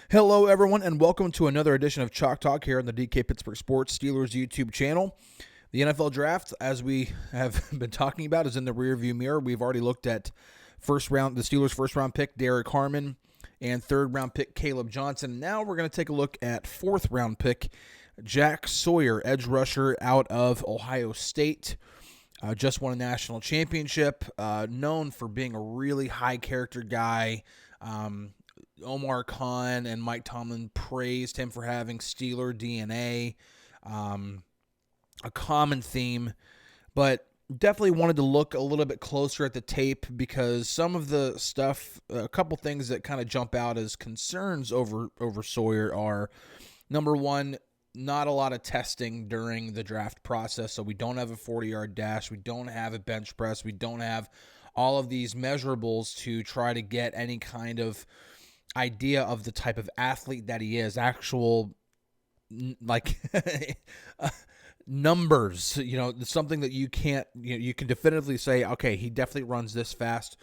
Hello, everyone, and welcome to another edition of Chalk Talk here on the DK Pittsburgh Sports Steelers YouTube channel. The NFL draft, as we have been talking about, is in the rearview mirror. We've already looked at the Steelers' first-round pick, Derek Harmon, and third-round pick, Caleb Johnson. Now we're going to take a look at fourth-round pick, Jack Sawyer, edge rusher out of Ohio State. Just won a national championship, known for being a really high-character guy. Omar Khan and Mike Tomlin praised him for having Steeler DNA, a common theme, but definitely wanted to look a little bit closer at the tape because some of the stuff, a couple things that kind of jump out as concerns over Sawyer are, number one, not a lot of testing during the draft process, so we don't have a 40-yard dash, we don't have a bench press, we don't have all of these measurables to try to get any kind of idea of the type of athlete that he is, actual numbers, something that you can't, you can definitively say, okay, he definitely runs this fast.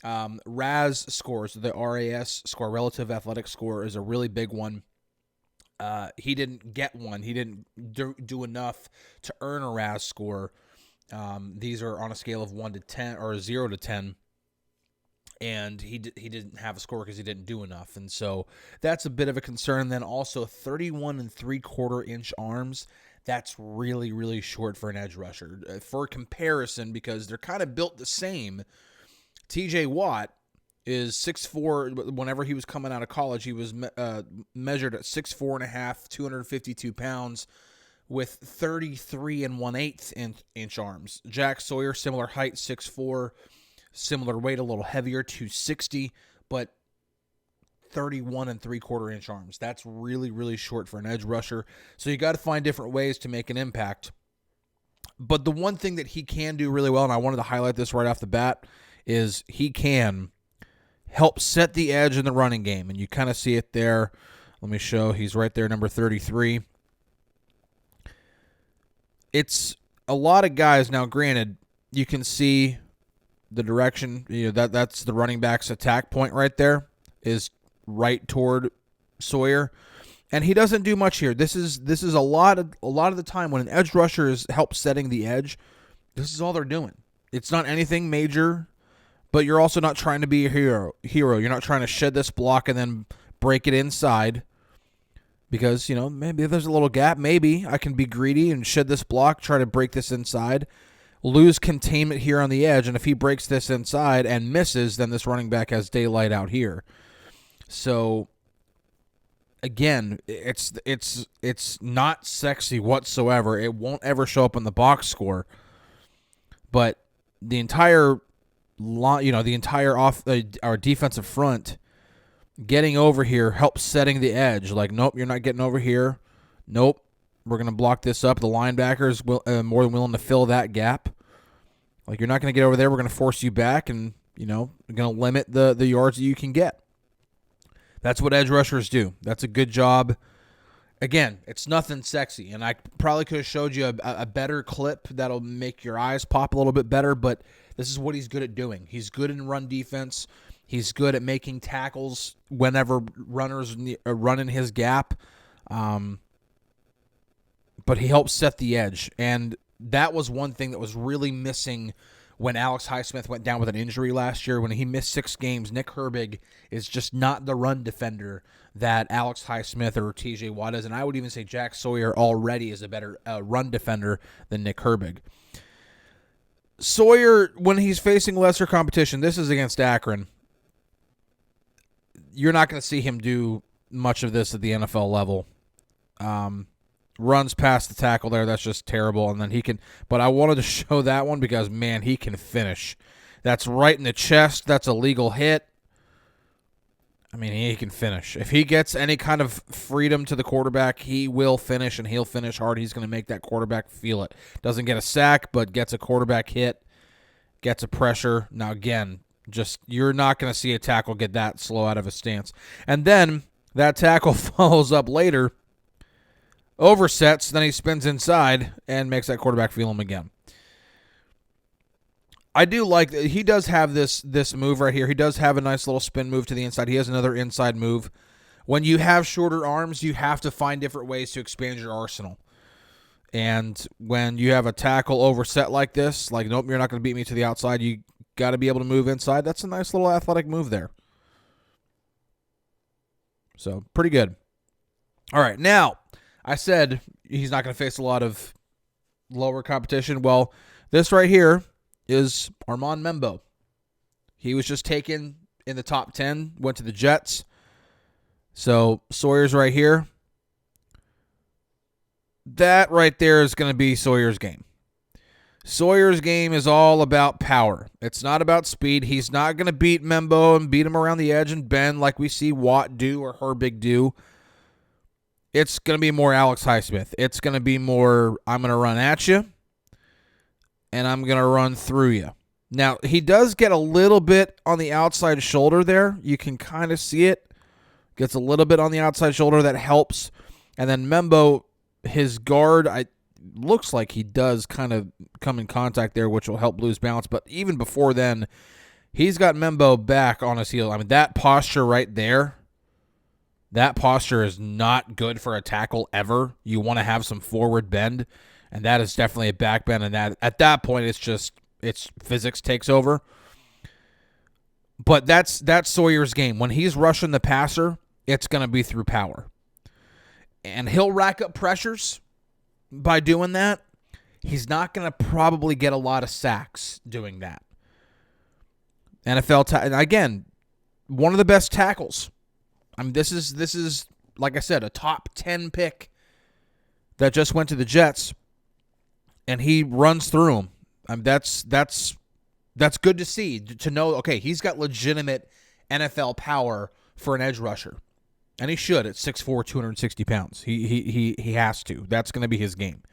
RAS scores, the RAS score, relative athletic score, is a really big one. He didn't get one. He didn't do enough to earn a RAS score. These are on a scale of 1 to 10 or 0 to 10. And he didn't have a score because he didn't do enough. And so that's a bit of a concern. Then also 31 3/4 inch arms. That's really, really short for an edge rusher. For comparison, because they're kind of built the same, TJ Watt is 6'4". Whenever he was coming out of college, he was measured at 6'4.5", 252 pounds, with 33 1/8 inch arms. Jack Sawyer, similar height, 6'4", similar weight, a little heavier, 260, but 31 3/4 inch arms. That's really, really short for an edge rusher. So you got to find different ways to make an impact. But the one thing that he can do really well, and I wanted to highlight this right off the bat, is he can help set the edge in the running game. And you kind of see it there. Let me show. He's right there, number 33. It's a lot of guys. Now, granted, you can see the direction, that's the running back's attack point right there, is right toward Sawyer, and he doesn't do much here. This is a lot of the time when an edge rusher is help setting the edge, this is all they're doing. It's not anything major, but you're also not trying to be a hero. You're not trying to shed this block and then break it inside, because maybe if there's a little gap, maybe I can be greedy and shed this block, try to break this inside, lose containment here on the edge, and if he breaks this inside and misses, then this running back has daylight out here. So again, it's not sexy whatsoever. It won't ever show up in the box score. But the entire our defensive front getting over here helps setting the edge. Like, nope, you're not getting over here. Nope, we're going to block this up. The linebackers more than willing to fill that gap. Like, you're not going to get over there. We're going to force you back, and we're going to limit the yards that you can get. That's what edge rushers do. That's a good job. Again, it's nothing sexy, and I probably could have showed you a better clip that'll make your eyes pop a little bit better, but this is what he's good at doing. He's good in run defense. He's good at making tackles whenever runners run in his gap. But he helps set the edge, and that was one thing that was really missing when Alex Highsmith went down with an injury last year. When he missed 6 games, Nick Herbig is just not the run defender that Alex Highsmith or TJ Watt is, and I would even say Jack Sawyer already is a better run defender than Nick Herbig. Sawyer, when he's facing lesser competition, this is against Akron, you're not going to see him do much of this at the NFL level. Runs past the tackle there, that's just terrible. And then he can, but I wanted to show that one because, man, he can finish. That's right in the chest. That's a legal hit. I mean, he can finish. If he gets any kind of freedom to the quarterback, he will finish, and he'll finish hard. He's going to make that quarterback feel it. Doesn't get a sack, but gets a quarterback hit, gets a pressure. Now, again, just you're not going to see a tackle get that slow out of his stance. And then that tackle follows up later, oversets, then he spins inside and makes that quarterback feel him again. I do like that he does have this move right here. He does have a nice little spin move to the inside. He has another inside move when you have shorter arms, you have to find different ways to expand your arsenal. And when you have a tackle overset like this, like, nope, you're not going to beat me to the outside, you got to be able to move inside. That's a nice little athletic move there. So, pretty good. All right, now, I said he's not going to face a lot of lower competition. Well, this right here is Armand Membo. He was just taken in the top 10, went to the Jets. So, Sawyer's right here. That right there is going to be Sawyer's game. Sawyer's game is all about power. It's not about speed. He's not going to beat Membo and beat him around the edge and bend like we see Watt do or Herbig do. It's going to be more Alex Highsmith. It's going to be more, I'm going to run at you, and I'm going to run through you. Now, he does get a little bit on the outside shoulder there. You can kind of see it. Gets a little bit on the outside shoulder. That helps. And then Membo, his guard, looks like he does kind of come in contact there, which will help lose balance. But even before then, he's got Membo back on his heel. I mean, that posture right there, that posture is not good for a tackle ever. You want to have some forward bend, and that is definitely a back bend. And that at that point, it's physics takes over. But that's Sawyer's game. When he's rushing the passer, it's going to be through power. And he'll rack up pressures by doing that. He's not going to probably get a lot of sacks doing that. NFL, and again, one of the best tackles. I mean, this is like I said, a top 10 pick that just went to the Jets, and he runs through them. I mean, that's good to see, to know, okay, he's got legitimate NFL power for an edge rusher. And he should at 6'4", 260 pounds. He has to. That's going to be his game.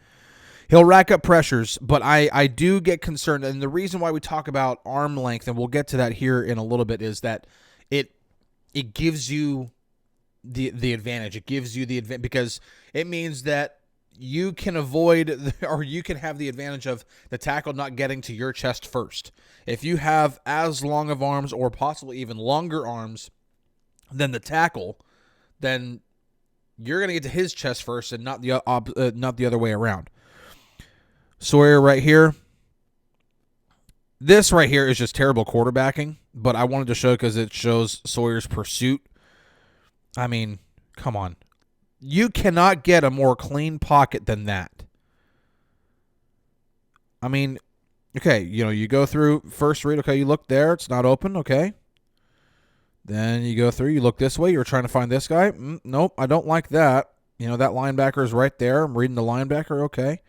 He'll rack up pressures, but I do get concerned. And the reason why we talk about arm length, and we'll get to that here in a little bit, is that it gives you the advantage. It gives you the advantage because it means that you can avoid, or you can have the advantage of the tackle not getting to your chest first. If you have as long of arms or possibly even longer arms than the tackle, then you're going to get to his chest first and not the other way around. Sawyer right here. This right here is just terrible quarterbacking, but I wanted to show because it shows Sawyer's pursuit. I mean, come on. You cannot get a more clean pocket than that. I mean, okay, you go through first read. Okay, you look there. It's not open. Okay. Then you go through, you look this way, you're trying to find this guy. Nope, I don't like that. That linebacker is right there. I'm reading the linebacker, okay.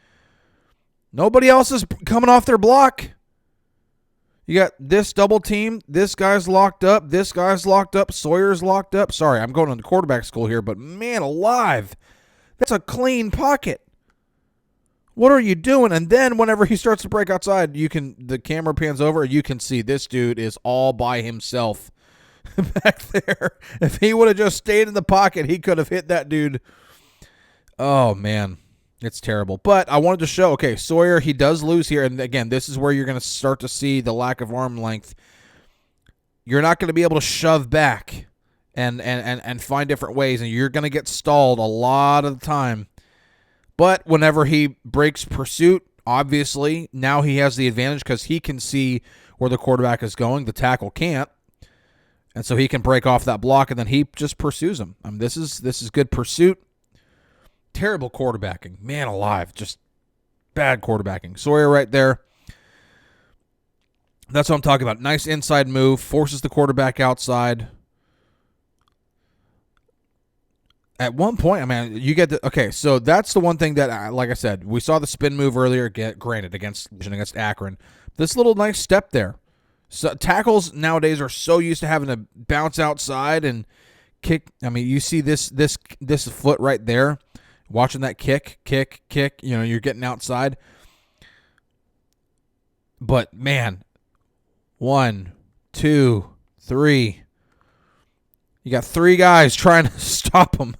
Nobody else is coming off their block. You got this double team. This guy's locked up. This guy's locked up. Sawyer's locked up. Sorry, I'm going to quarterback school here, but man alive, that's a clean pocket. What are you doing? And then whenever he starts to break outside, the camera pans over, and you can see this dude is all by himself back there. If he would have just stayed in the pocket, he could have hit that dude. Oh, man. It's terrible. But I wanted to show, okay, Sawyer, he does lose here. And, again, this is where you're going to start to see the lack of arm length. You're not going to be able to shove back and find different ways, and you're going to get stalled a lot of the time. But whenever he breaks pursuit, obviously, now he has the advantage because he can see where the quarterback is going. The tackle can't. And so he can break off that block, and then he just pursues him. I mean, this is good pursuit. Terrible quarterbacking. Man alive, just bad quarterbacking. Sawyer right there. That's what I'm talking about. Nice inside move, forces the quarterback outside. At one point, I mean, you get the, okay, so that's the one thing that, like I said, we saw the spin move earlier, granted, against Akron. This little nice step there. So tackles nowadays are so used to having to bounce outside and kick. I mean, you see this foot right there, watching that kick. You're getting outside. But man, 1, 2, 3. You got 3 guys trying to stop him,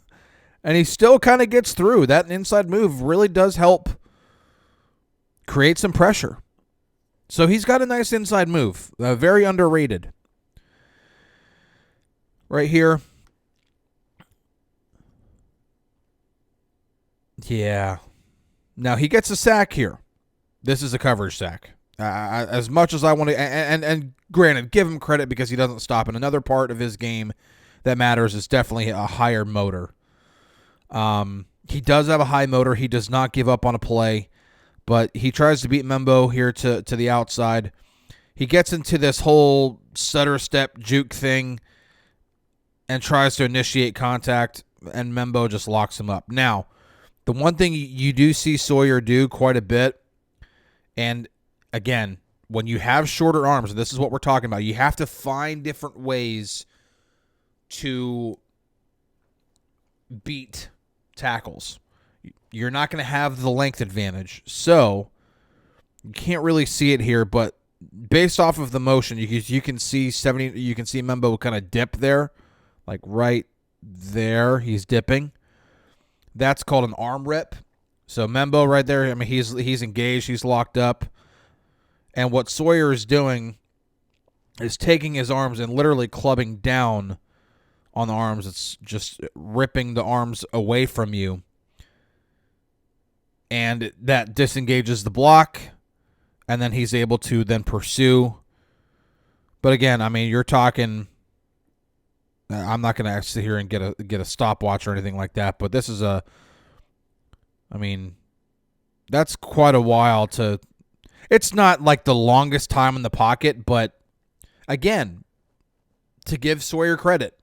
and he still kind of gets through. That inside move really does help create some pressure. So he's got a nice inside move, very underrated. Right here, Yeah. Now he gets a sack here. This is a coverage sack. As much as I want to, and granted, give him credit because he doesn't stop. And another part of his game that matters is definitely a higher motor. He does have a high motor. He does not give up on a play, but he tries to beat Membo here to the outside. He gets into this whole stutter step juke thing and tries to initiate contact, and Membo just locks him up. Now, the one thing you do see Sawyer do quite a bit, and again, when you have shorter arms, and this is what we're talking about, you have to find different ways to beat tackles. You're not going to have the length advantage, so you can't really see it here, but based off of the motion, you can see Membo kind of dip there, like right there. He's dipping. That's called an arm rip. So Membo right there, I mean, he's engaged, he's locked up. And what Sawyer is doing is taking his arms and literally clubbing down on the arms. It's just ripping the arms away from you. And that disengages the block, and then he's able to then pursue. But again, I mean, you're talking, I'm not going to sit here and get a stopwatch or anything like that, but this is that's quite a while to, it's not like the longest time in the pocket, but again, to give Sawyer credit,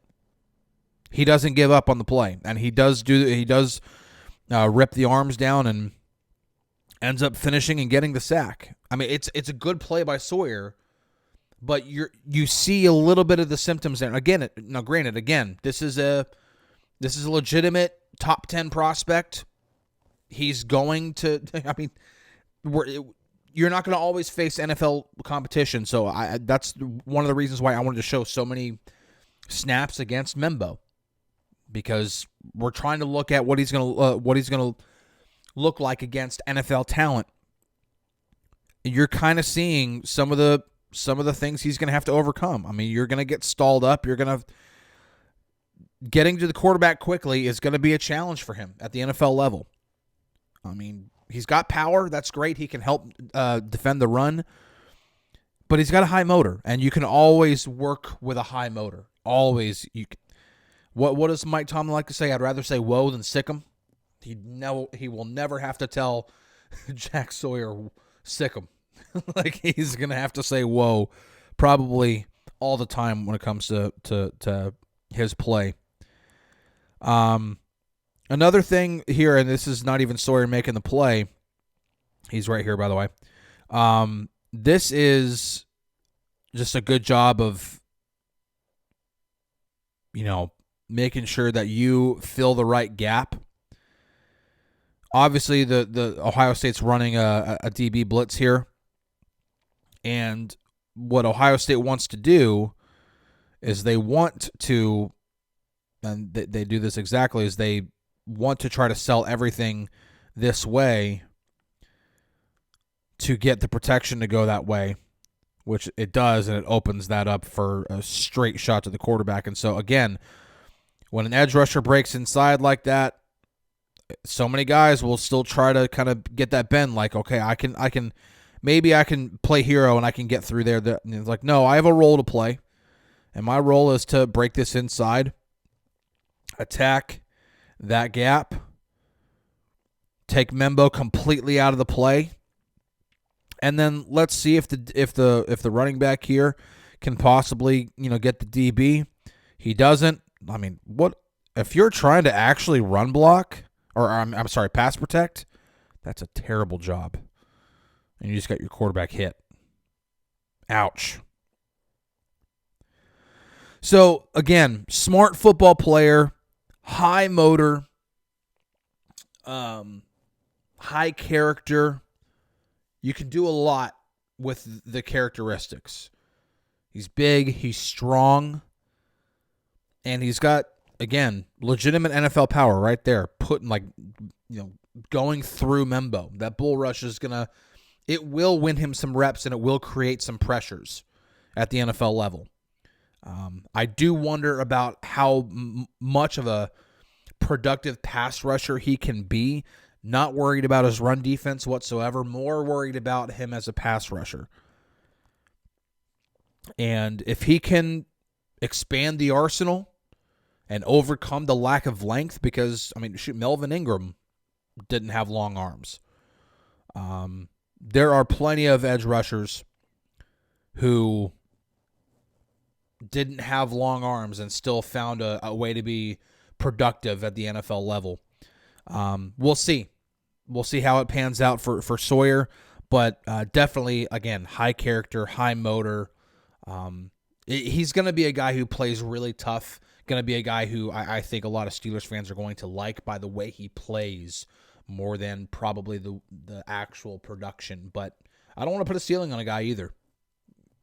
he doesn't give up on the play, and he does rip the arms down and ends up finishing and getting the sack. I mean, it's a good play by Sawyer, but you see a little bit of the symptoms there. Again, this is a legitimate top 10 prospect. He's going to, I mean, you're not going to always face NFL competition, so that's one of the reasons why I wanted to show so many snaps against Membo, because we're trying to look at what he's going to look like against NFL talent. You're kind of seeing some of the things he's going to have to overcome. I mean, you're going to get stalled up. Getting to the quarterback quickly is going to be a challenge for him at the NFL level. I mean, he's got power. That's great. He can help defend the run. But he's got a high motor, and you can always work with a high motor. Always. What does Mike Tomlin like to say? I'd rather say whoa than sick him. He will never have to tell Jack Sawyer sick him. Like, he's going to have to say whoa probably all the time when it comes to his play. Another thing here, and this is not even Sawyer making the play. He's right here, by the way. This is just a good job of, making sure that you fill the right gap. Obviously, the Ohio State's running a DB blitz here. And what Ohio State wants to do is they want to, and they do this exactly, is they want to try to sell everything this way to get the protection to go that way, which it does, and it opens that up for a straight shot to the quarterback. And so, again, when an edge rusher breaks inside like that, so many guys will still try to kind of get that bend, like, okay, maybe I can play hero and I can get through there. And it's like, no, I have a role to play, and my role is to break this inside, attack that gap, take Membo completely out of the play, and then let's see if the running back here can possibly get the DB. He doesn't. I mean, what if you're trying to actually run block, or I'm sorry, pass protect? That's a terrible job, and you just got your quarterback hit. Ouch. So again, smart football player, high motor, high character. You can do a lot with the characteristics. He's big, he's strong, and he's got, again, legitimate NFL power right there, going through Membo. That bull rush it will win him some reps, and it will create some pressures at the NFL level. I do wonder about how much of a productive pass rusher he can be Not worried about his run defense whatsoever. More worried about him as a pass rusher. And if he can expand the arsenal and overcome the lack of length, because, Melvin Ingram didn't have long arms. There are plenty of edge rushers who didn't have long arms and still found a way to be productive at the NFL level. We'll see. We'll see how it pans out for Sawyer, but definitely, again, high character, high motor. He's going to be a guy who plays really tough, going to be a guy who I think a lot of Steelers fans are going to like by the way he plays more than probably the actual production. But I don't want to put a ceiling on a guy either.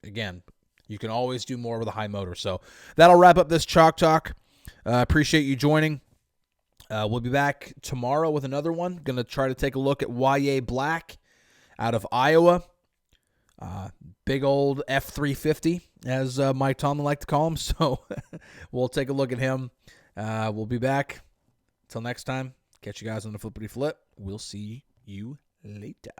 Again, you can always do more with a high motor. So that'll wrap up this Chalk Talk. Appreciate you joining. We'll be back tomorrow with another one. Going to try to take a look at Y.A. Black out of Iowa. Big old F-350, as Mike Tomlin liked to call him. So we'll take a look at him. We'll be back. Until next time, catch you guys on the Flippity Flip. We'll see you later.